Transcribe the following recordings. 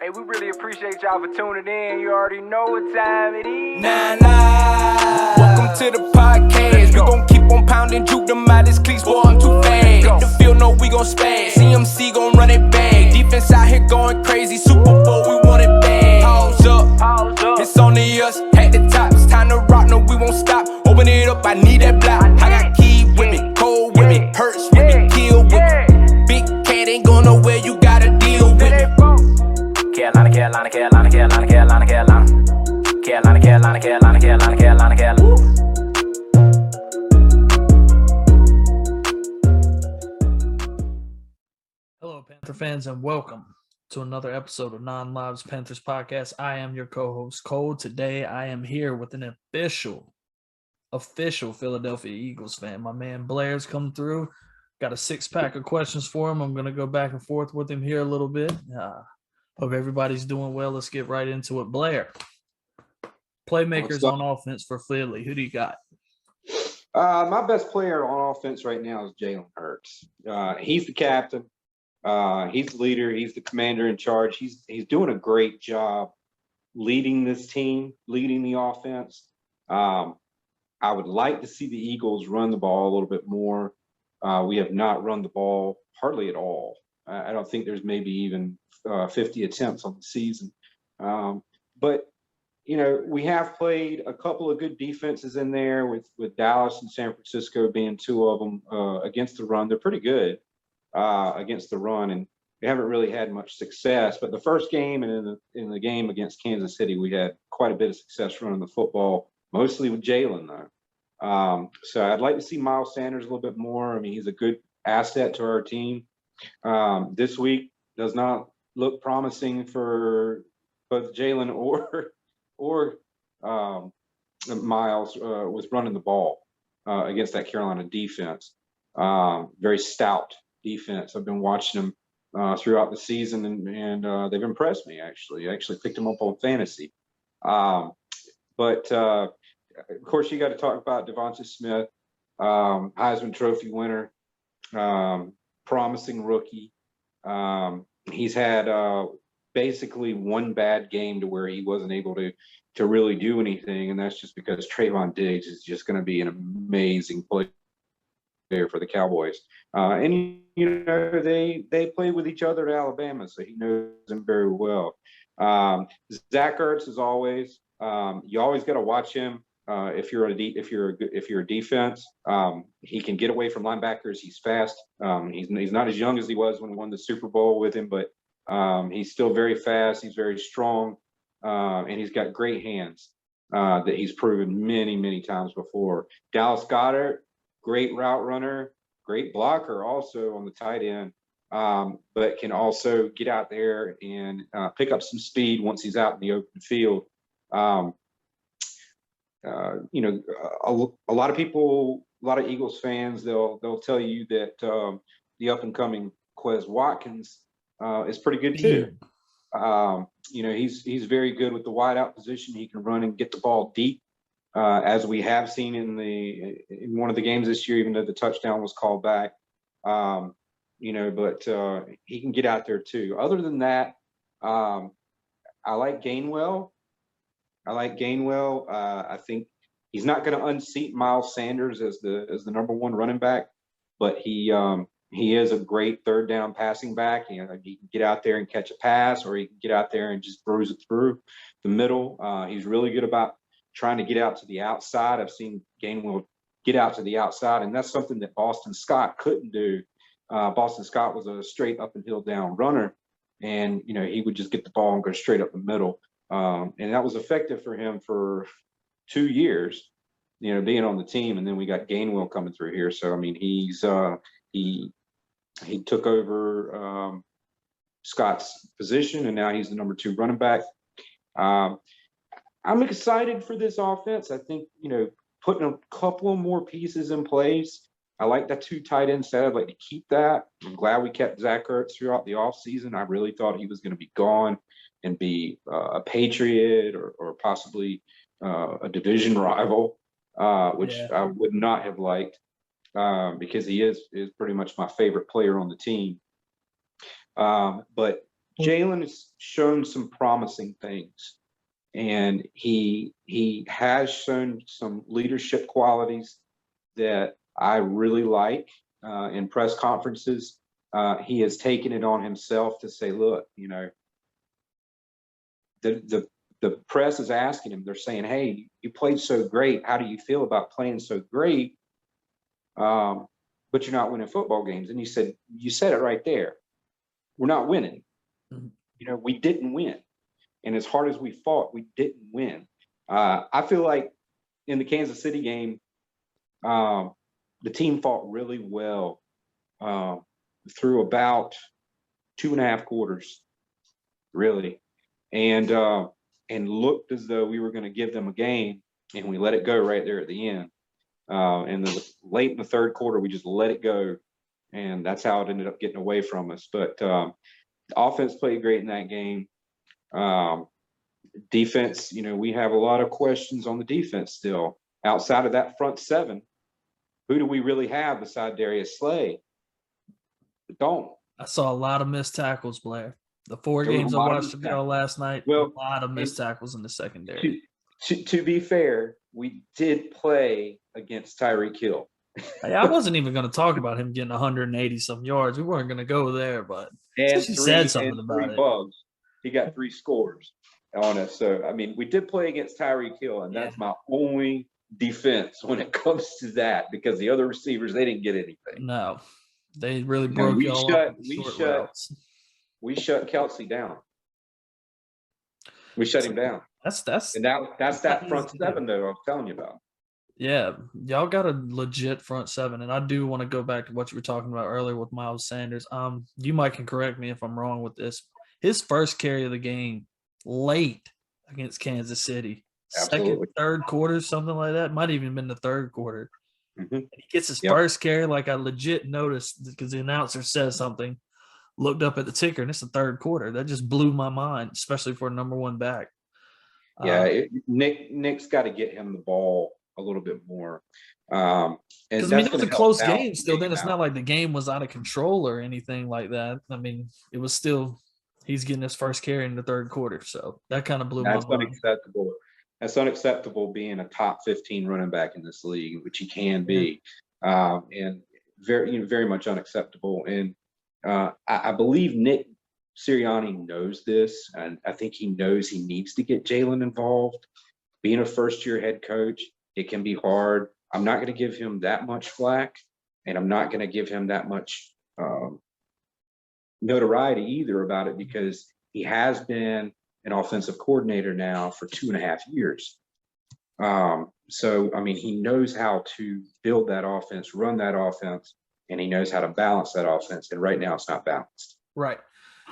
Hey, we really appreciate y'all for tuning in. You already know what time it is. Welcome to the podcast. We gon' keep on pounding, juke them out his cleats, boy, I'm too fast. Hit the field, know we gon' spaz. CMC gon' run it back. Defense out here going crazy. Super Bowl, we want it bad. Pause up. It's only us. At the top, it's time to rock. No, we won't stop. Open it up, I need that block. I got key with me, cold with me, hurts with me, kill with me. Big cat ain't going nowhere, you gotta deal with me. Carolina. Hello, Panther fans, and welcome to another episode of Non-Lives Panthers Podcast. I am your co-host, Cole. Today, I am here with an official Philadelphia Eagles fan. My man Blair's come through. Got a six-pack of questions for him. I'm going to go back and forth with him here a little bit. Hope everybody's doing well. Let's get right into it. Blair, playmakers on offense for Philly. Who do you got? My best player on offense right now is Jalen Hurts. He's the captain. He's the leader. He's the commander in charge. He's doing a great job leading this team, leading the offense. I would like to see the Eagles run the ball a little bit more. We have not run the ball hardly at all. I don't think there's maybe even 50 attempts on the season. But, you know, we have played a couple of good defenses in there with Dallas and San Francisco being two of them against the run. They're pretty good against the run, and we haven't really had much success. But the first game and in the game against Kansas City, we had quite a bit of success running the football, mostly with Jalen, though. So I'd like to see Miles Sanders a little bit more. I mean, he's a good asset to our team. This week does not look promising for both Jalen or Miles with running the ball against that Carolina defense. Very stout defense. I've been watching them throughout the season, and they've impressed me, actually. I actually picked them up on fantasy. But of course, you got to talk about Devonta Smith, Heisman Trophy winner, promising rookie. He's had basically one bad game to where he wasn't able to really do anything, and that's just because Trayvon Diggs is just going to be an amazing player for the Cowboys. And you know, they play with each other at Alabama, so he knows them very well. Zach Ertz, as always, you always got to watch him. If you're a defense, he can get away from linebackers. He's fast. He's not as young as he was when we won the Super Bowl with him, but he's still very fast. He's very strong, and he's got great hands that he's proven many times before. Dallas Goedert, great route runner, great blocker also on the tight end, but can also get out there and pick up some speed once he's out in the open field. You know, a lot of people, a lot of Eagles fans, they'll tell you that the up and coming Quez Watkins is pretty good too. You know, he's very good with the wide out position. He can run and get the ball deep, as we have seen in one of the games this year, even though the touchdown was called back. You know, but he can get out there too. Other than that, I like Gainwell. I think he's not going to unseat Miles Sanders as the number one running back, but he is a great third down passing back. You know, he can get out there and catch a pass, or he can get out there and just bruise it through the middle. He's really good about trying to get out to the outside. I've seen Gainwell get out to the outside, and that's something that Boston Scott couldn't do. Boston Scott was a straight up and hill down runner, and you know, he would just get the ball and go straight up the middle. And that was effective for him for 2 years, you know, being on the team. And then we got Gainwell coming through here. So, I mean, he took over Scott's position, and now he's the number 2 running back. I'm excited for this offense. I think, you know, putting a couple more pieces in place. I like that 2 tight end set. I'd like to keep that. I'm glad we kept Zach Ertz throughout the offseason. I really thought he was going to be gone and be a Patriot or possibly a division rival, which I would not have liked because he is pretty much my favorite player on the team. But Jalen has shown some promising things, and he has shown some leadership qualities that I really like in press conferences. He has taken it on himself to say, look, the press is asking him, they're saying, hey, you played so great. How do you feel about playing so great? But you're not winning football games. And you said it right there. We're not winning. We didn't win. And as hard as we fought, we didn't win. I feel like in the Kansas City game, the team fought really well through about 2.5 quarters, really. And looked as though we were going to give them a game, and we let it go right there at the end. And late in the third quarter, we just let it go, and that's how it ended up getting away from us. But the offense played great in that game. Defense, we have a lot of questions on the defense still. Outside of that front seven, who do we really have beside Darius Slay? We don't. I saw a lot of missed tackles, Blair. The 4 games I watched ago last night, a lot of missed tackles in the secondary. To be fair, we did play against Tyreek Hill. Hey, I wasn't even going to talk about him getting 180-some yards. We weren't going to go there, but and he said something about it. Bugs. He got 3 scores on us. So, we did play against Tyreek Hill, and that's my only defense when it comes to that, because the other receivers, they didn't get anything. No, they really broke y'all up. We shut Kelsey down. We shut him down. That's that front seven that I was telling you about. Yeah, y'all got a legit front seven, and I do want to go back to what you were talking about earlier with Miles Sanders. You might can correct me if I'm wrong with this. His first carry of the game late against Kansas City, second, third quarter, something like that. Might even been the third quarter. Mm-hmm. He gets his first carry, like I legit noticed because the announcer says something. Looked up at the ticker, and it's the third quarter. That just blew my mind, especially for a number 1 back. Nick's got to get him the ball a little bit more. Because it was a close game still. Then it's not like the game was out of control or anything like that. It was still he's getting his first carry in the third quarter, so that kind of blew my mind. That's unacceptable. That's unacceptable being a top 15 running back in this league, which he can be, and very much unacceptable. And I believe Nick Sirianni knows this, and I think he knows he needs to get Jalen involved. Being a first-year head coach, it can be hard. I'm not going to give him that much flack, and I'm not going to give him that much notoriety either about it, because he has been an offensive coordinator now for 2.5 years. So, he knows how to build that offense, run that offense, and he knows how to balance that offense. And right now it's not balanced. Right.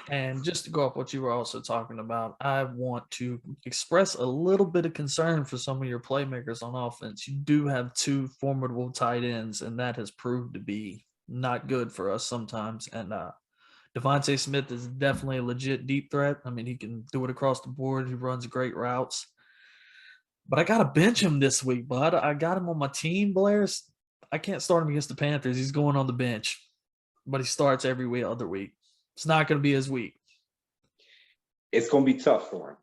And just to go off what you were also talking about, I want to express a little bit of concern for some of your playmakers on offense. You do have 2 formidable tight ends, and that has proved to be not good for us sometimes. And Devontae Smith is definitely a legit deep threat. He can do it across the board. He runs great routes. But I got to bench him this week, bud. I got him on my team, Blair. I can't start him against the Panthers. He's going on the bench, but he starts every other week. It's not going to be his week. It's going to be tough for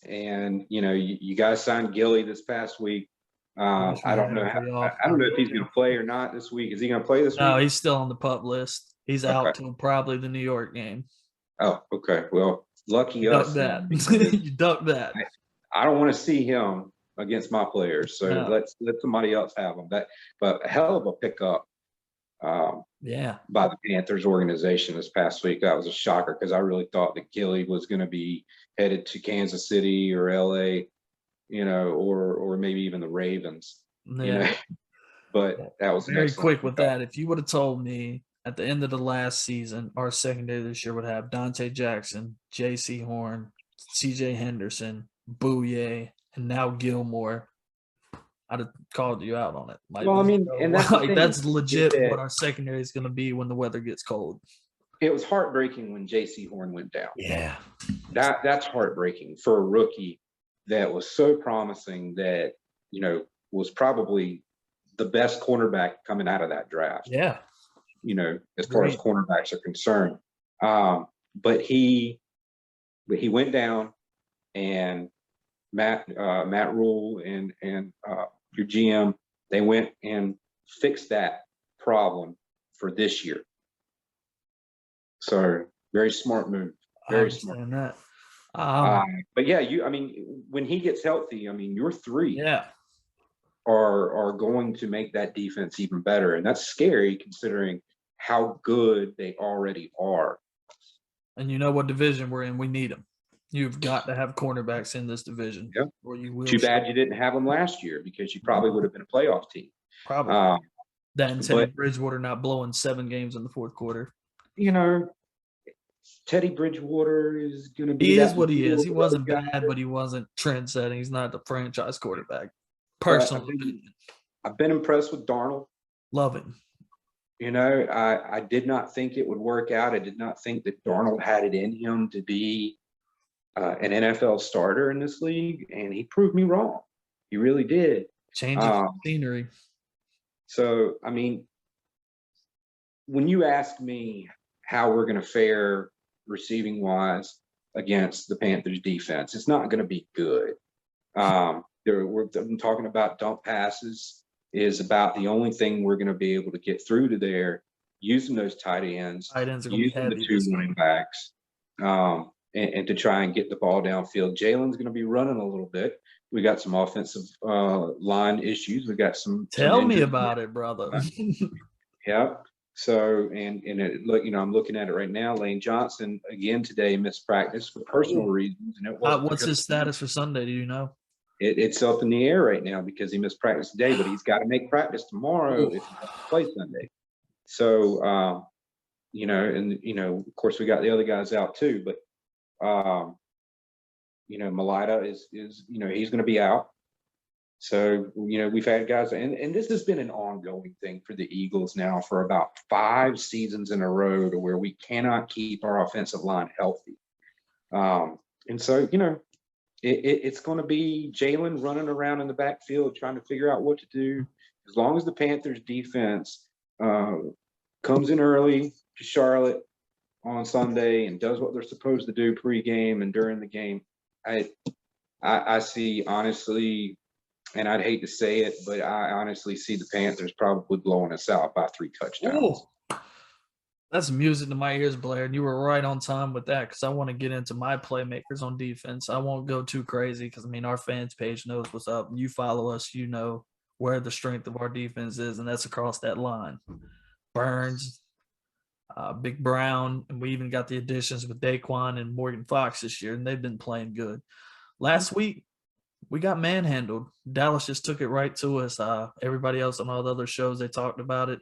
him. And, you guys signed Gilly this past week. I don't know if he's going to play or not this week. Is he going to play this week? No, he's still on the PUP list. He's out till probably the New York game. Oh, okay. Well, lucky us. You duck that. I don't want to see him against my players, so let somebody else have them. But a hell of a pickup by the Panthers organization this past week. That was a shocker, because I really thought that Gilly was going to be headed to Kansas City or LA, or maybe even the Ravens. But that was very quick with that. If you would have told me at the end of the last season our secondary this year would have Dante Jackson, J.C. Horn, C.J. Henderson, Bouye, and now Gilmore, I'd have called you out on it. And that's legit what our secondary is going to be when the weather gets cold. It was heartbreaking when J.C. Horn went down. Yeah. That's heartbreaking for a rookie that was so promising, that, was probably the best cornerback coming out of that draft. Yeah. As far as cornerbacks are concerned. But he went down, and Matt Rhule and your GM, they went and fixed that problem for this year. So very smart move. Very smart. That. But yeah, when he gets healthy, your three are going to make that defense even better, and that's scary considering how good they already are. And you know what division we're in? We need them. You've got to have cornerbacks in this division. Yep. Or you will. Too bad you didn't have them last year, because you probably would have been a playoff team. Probably. That and Teddy Bridgewater not blowing 7 games in the fourth quarter. Teddy Bridgewater is going to be. He is what he is. He wasn't bad, but he wasn't trend-setting. He's not the franchise quarterback. Personally, I've been impressed with Darnold. Love him. I did not think it would work out. I did not think that Darnold had it in him to be an NFL starter in this league, and he proved me wrong. He really did. Changing scenery. So, when you ask me how we're going to fare receiving wise against the Panthers defense, it's not going to be good. I'm talking about dump passes is about the only thing we're going to be able to get through to there, using those tight ends are going to be using heavy, the 2 running backs, and to try and get the ball downfield. Jalen's going to be running a little bit. We got some offensive line issues. We got some. Tell me about it, brother. Yep. So, I'm looking at it right now. Lane Johnson again today missed practice for personal reasons. And what's his status for Sunday? Do you know? It's up in the air right now because he missed practice today, but he's got to make practice tomorrow if he has to play Sunday. So, of course we got the other guys out too, but Malita is he's going to be out. So, we've had guys, and this has been an ongoing thing for the Eagles now for about 5 seasons in a row, to where we cannot keep our offensive line healthy. And so, it's going to be Jalen running around in the backfield trying to figure out what to do. As long as the Panthers defense comes in early to Charlotte on Sunday and does what they're supposed to do pregame and during the game, I see, honestly, and I'd hate to say it, but I honestly see the Panthers probably blowing us out by 3 touchdowns. Ooh. That's music to my ears, Blair, and you were right on time with that, because I want to get into my playmakers on defense. I won't go too crazy because, our fans page knows what's up. You follow us, you know where the strength of our defense is, and that's across that line. Burns, Big Brown, and we even got the additions with Daquan and Morgan Fox this year, and they've been playing good. Last week, we got manhandled. Dallas just took it right to us. Everybody else on all the other shows, they talked about it.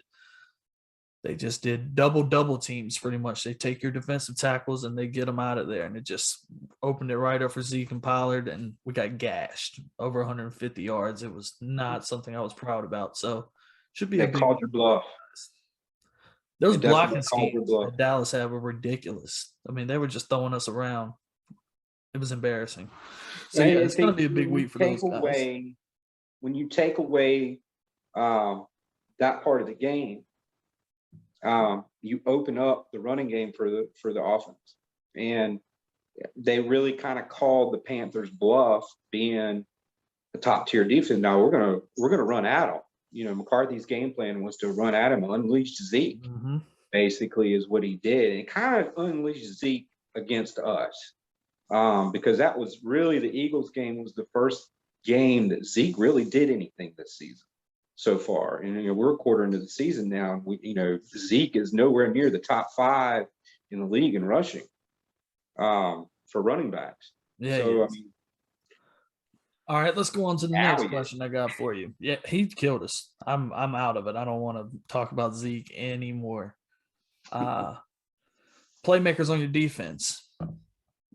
They just did double teams pretty much. They take your defensive tackles and they get them out of there. And it just opened it right up for Zeke and Pollard, and we got gashed over 150 yards. It was not something I was proud about. So should be a big called your bluff. Those blocking schemes that Dallas had were ridiculous. They were just throwing us around. It was embarrassing. So yeah, it's going to be a big week for those guys. When you take away that part of the game, you open up the running game for the offense, and they really kind of called the Panthers bluff, being a top tier defense. Now we're gonna run at them. McCarthy's game plan was to run at him, unleash Zeke. Mm-hmm. Basically, is what he did, and kind of unleashed Zeke against us, because that was really the Eagles game was the first game that Zeke really did anything this season so far. And we're a quarter into the season now. Zeke is nowhere near the top 5 in the league in rushing for running backs. Yeah. So, all right, let's go on to the next question I got for you. Yeah, he killed us. I'm out of it. I don't want to talk about Zeke anymore. Playmakers on your defense.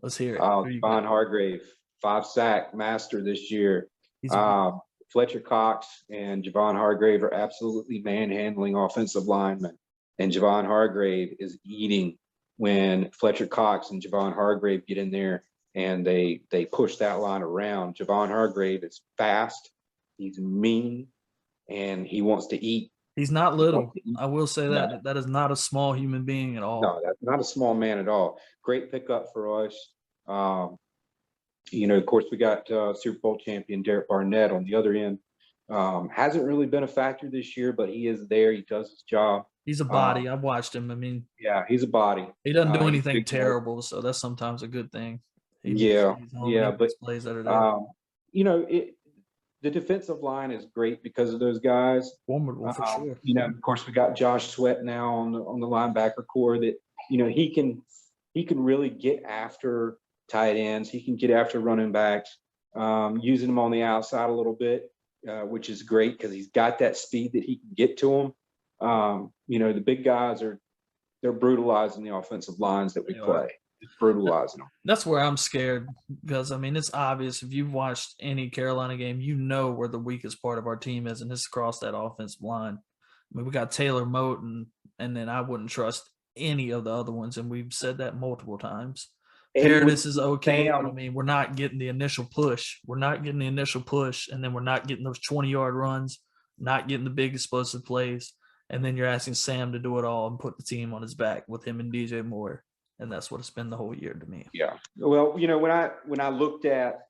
Let's hear it. Javon Hargrave, 5-sack master this year. Fletcher Cox and Javon Hargrave are absolutely manhandling offensive linemen. And Javon Hargrave is eating when Fletcher Cox and Javon Hargrave get in there and they push that line around. Javon Hargrave is fast, he's mean, and he wants to eat He's not little. I will say No. that. That is not a small human being at all. No, that's not a small man at all. Great pickup for us. Of course, we got Super Bowl champion Derek Barnett on the other end. Hasn't really been a factor this year, but he is there. He does his job. He's a body. I've watched him. I mean, yeah, he's a body. He doesn't do He's a anything big guy. terrible, so that's sometimes a good thing. But plays that are there. The defensive line is great because of those guys. Formidable for sure. Of course, we got Josh Sweat now on the linebacker core that he can really get after tight ends. He can get after running backs, using them on the outside a little bit, which is great because he's got that speed that he can get to them. The big guys they're brutalizing the offensive lines that we play. It's brutalizing them. That's where I'm scared because, it's obvious. If you've watched any Carolina game, you know where the weakest part of our team is, and it's across that offensive line. We got Taylor Moton, and then I wouldn't trust any of the other ones, and we've said that multiple times. Paradis is okay, but we're not getting the initial push. We're not getting the initial push, and then we're not getting those 20-yard runs, not getting the big explosive plays, and then you're asking Sam to do it all and put the team on his back with him and DJ Moore. And that's what it's been the whole year to me. Yeah. Well, when I looked at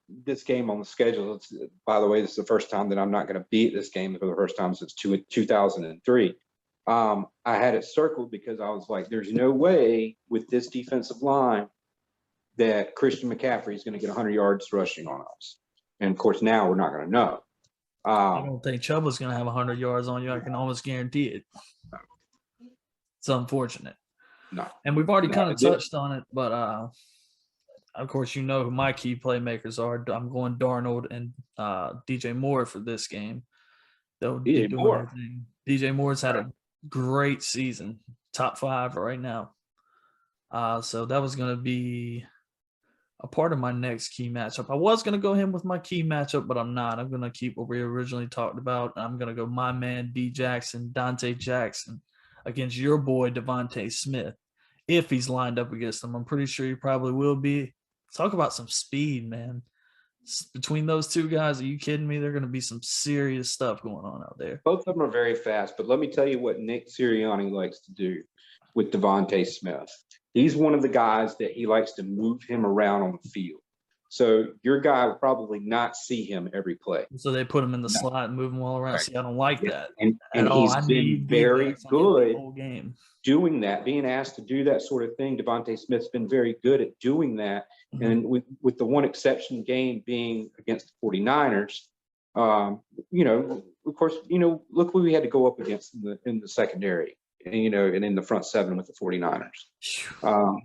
this game on the schedule, by the way, this is the first time that I'm not going to be at this game for the first time since 2003. I had it circled because I was like, there's no way with this defensive line that Christian McCaffrey is going to get 100 yards rushing on us. And, of course, now we're not going to know. I don't think Chuba's going to have 100 yards on you. I can almost guarantee it. It's unfortunate. No. And we've already kind of touched on it, but of course, who my key playmakers are. I'm going Darnold and DJ Moore for this game. They'll DJ Moore. Everything. DJ Moore's had a great season, top 5 right now. So that was going to be a part of my next key matchup. I was going to go him with my key matchup, but I'm not. I'm going to keep what we originally talked about. I'm going to go my man, Dante Jackson, against your boy, Devontae Smith, if he's lined up against him. I'm pretty sure he probably will be. Talk about some speed, man. Between those two guys, are you kidding me? There's going to be some serious stuff going on out there. Both of them are very fast, but let me tell you what Nick Sirianni likes to do with Devontae Smith. He's one of the guys that he likes to move him around on the field. So your guy will probably not see him every play. So they put him in the slot and move him all around. Right. See, I don't like that. And he's been very good doing that, being asked to do that sort of thing. Devontae Smith's been very good at doing that. Mm-hmm. And with the one exception game being against the 49ers, of course, look what we had to go up against in the secondary. And in the front 7 with the 49ers.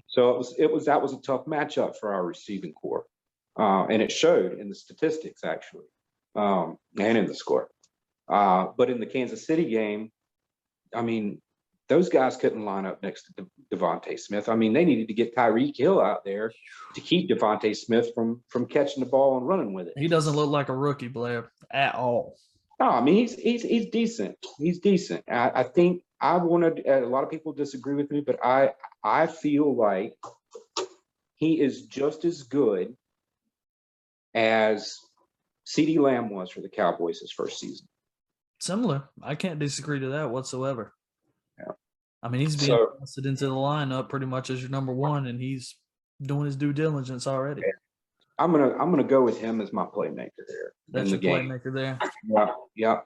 So that was a tough matchup for our receiving core. And it showed in the statistics, actually, and in the score. But in the Kansas City game, those guys couldn't line up next to Devontae Smith. They needed to get Tyreek Hill out there to keep Devontae Smith from catching the ball and running with it. He doesn't look like a rookie, Blair, at all. No, he's decent. He's decent. I think a lot of people disagree with me, but I feel like he is just as good as CeeDee Lamb was for the Cowboys his first season. Similar. I can't disagree to that whatsoever. Yeah. He's being invested into the lineup pretty much as your number 1, and he's doing his due diligence already. Yeah. I'm gonna go with him as my playmaker there. That's your playmaker there. Yeah.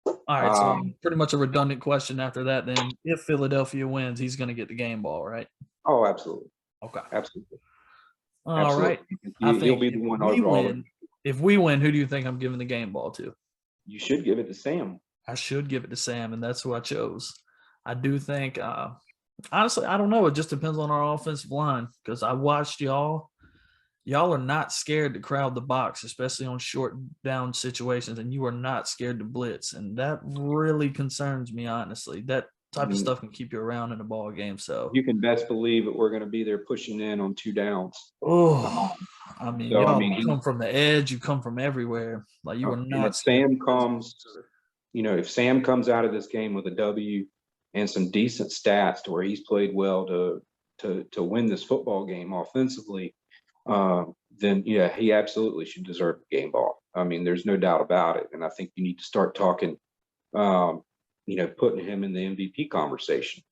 All right, so pretty much a redundant question after that. Then, if Philadelphia wins, he's going to get the game ball, right? Oh, absolutely. Okay, absolutely. All right. I think he'll be the one. If we win, who do you think I'm giving the game ball to? You should give it to Sam. I should give it to Sam, and that's who I chose. I do think, honestly, I don't know. It just depends on our offensive line because I watched y'all. Y'all are not scared to crowd the box, especially on short down situations, and you are not scared to blitz. And that really concerns me, honestly. That type of stuff can keep you around in a ball game. So you can best believe that we're going to be there pushing in on 2 downs. Oh, you come from the edge, you come from everywhere. Like you are not. If Sam comes, if Sam comes out of this game with a W and some decent stats to where he's played well to win this football game offensively, then he absolutely should deserve the game ball. There's no doubt about it. And I think you need to start talking putting him in the MVP conversation.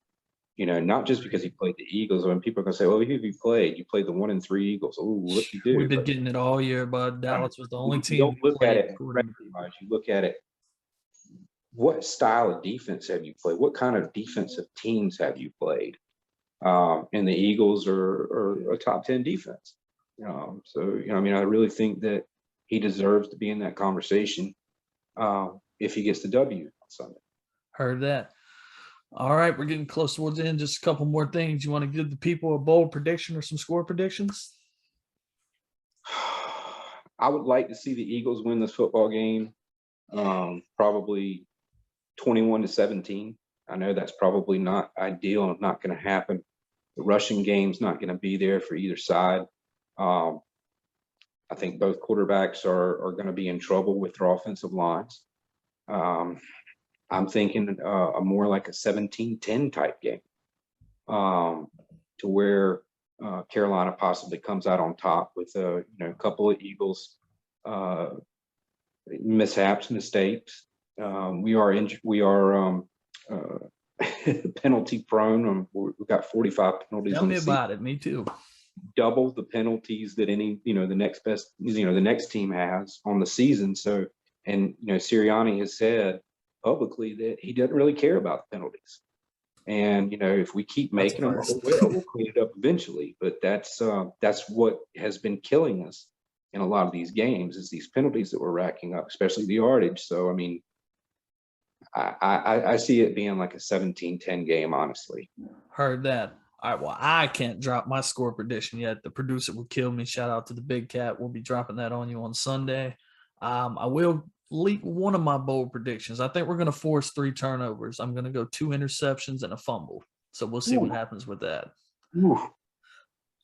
Not just because he played the Eagles. When people are going to say, well, who have you played? You played the 1-3 Eagles. Oh, what you do? We've been getting it all year, but Dallas was the only team. You don't look at it record-wise. You look at it, what style of defense have you played? What kind of defensive teams have you played? And the Eagles are a top 10 defense. I really think that he deserves to be in that conversation if he gets the W on Sunday. Heard that. All right, we're getting close towards the end. Just a couple more things. You want to give the people a bold prediction or some score predictions? I would like to see the Eagles win this football game, probably 21-17. I know that's probably not ideal and not going to happen. The rushing game's not going to be there for either side. I think both quarterbacks are going to be in trouble with their offensive lines. I'm thinking a more like a 17-10 type game, to where Carolina possibly comes out on top with a couple of Eagles mishaps, mistakes. We are penalty prone. We've got 45 penalties. Tell me about it. Me too. Double the penalties that the next team has on the season. So, and Sirianni has said publicly that he doesn't really care about the penalties. And if we keep making them, we'll clean it up eventually. But that's what has been killing us in a lot of these games, is these penalties that we're racking up, especially the yardage. So I mean, I see it being like a 17-10 game, honestly. Heard that. All right, well, I can't drop my score prediction yet. The producer will kill me. Shout out to the Big Cat. We'll be dropping that on you on Sunday. I will leak one of my bold predictions. I think we're going to force 3 turnovers. I'm going to go 2 interceptions and a fumble. So we'll see what happens with that. Ooh.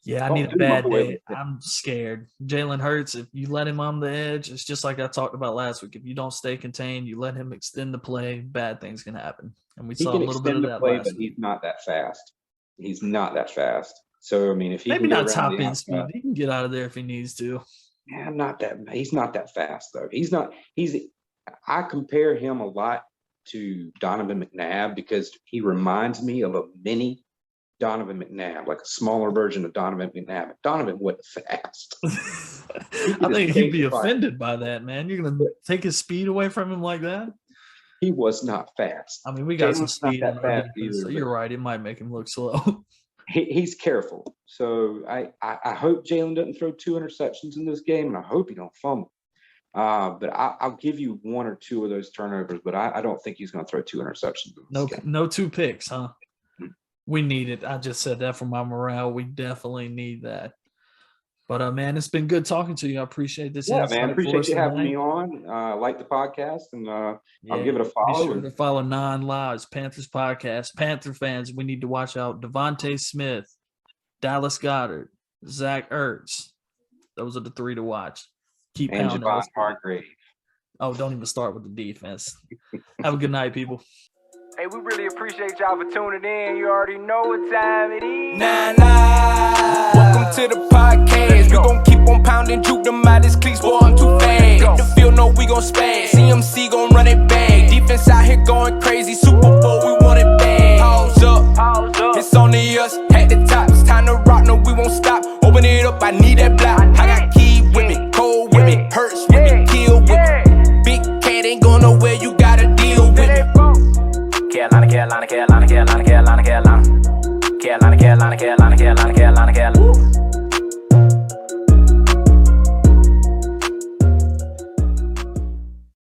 Yeah, I need a bad day. I'm scared. Jalen Hurts, if you let him on the edge, it's just like I talked about last week. If you don't stay contained, you let him extend the play, bad things can happen. And we saw a little bit of that last week. But he's not that fast. He's not that fast. So I mean, if he maybe not top end speed, he can get out of there if he needs to. Yeah, he's not that fast though. I compare him a lot to Donovan McNabb because he reminds me of a mini Donovan McNabb, like a smaller version of Donovan McNabb. Donovan wasn't fast. I think he'd be offended by that, man. You're gonna take his speed away from him like that? He was not fast. I mean, we got some speed in our either, defense, so you're right. It might make him look slow. He's careful. So I hope Jalen doesn't throw 2 interceptions in this game, and I hope he don't fumble. But I'll give you 1 or 2 of those turnovers, but I don't think he's going to throw 2 interceptions in this game. No 2 picks, huh? We need it. I just said that for my morale. We definitely need that. But, man, it's been good talking to you. I appreciate this. Yeah, man. Appreciate you having me on. Like the podcast, and I'll give it a follow. Be sure to follow Non Lives, Panthers podcast. Panther fans, we need to watch out. Devontae Smith, Dallas Goedert, Zach Ertz. Those are the 3 to watch. Keep and pounding. Javon Hargrave. Oh, don't even start with the defense. Have a good night, people. Hey, we really appreciate y'all for tuning in. You already know what time it is. Welcome to the podcast. We gon' keep on pounding, juke them out his cleats, boy, I'm too fast. Hit the field, no, we gon' spaz. CMC gon' run it back. Defense out here going crazy.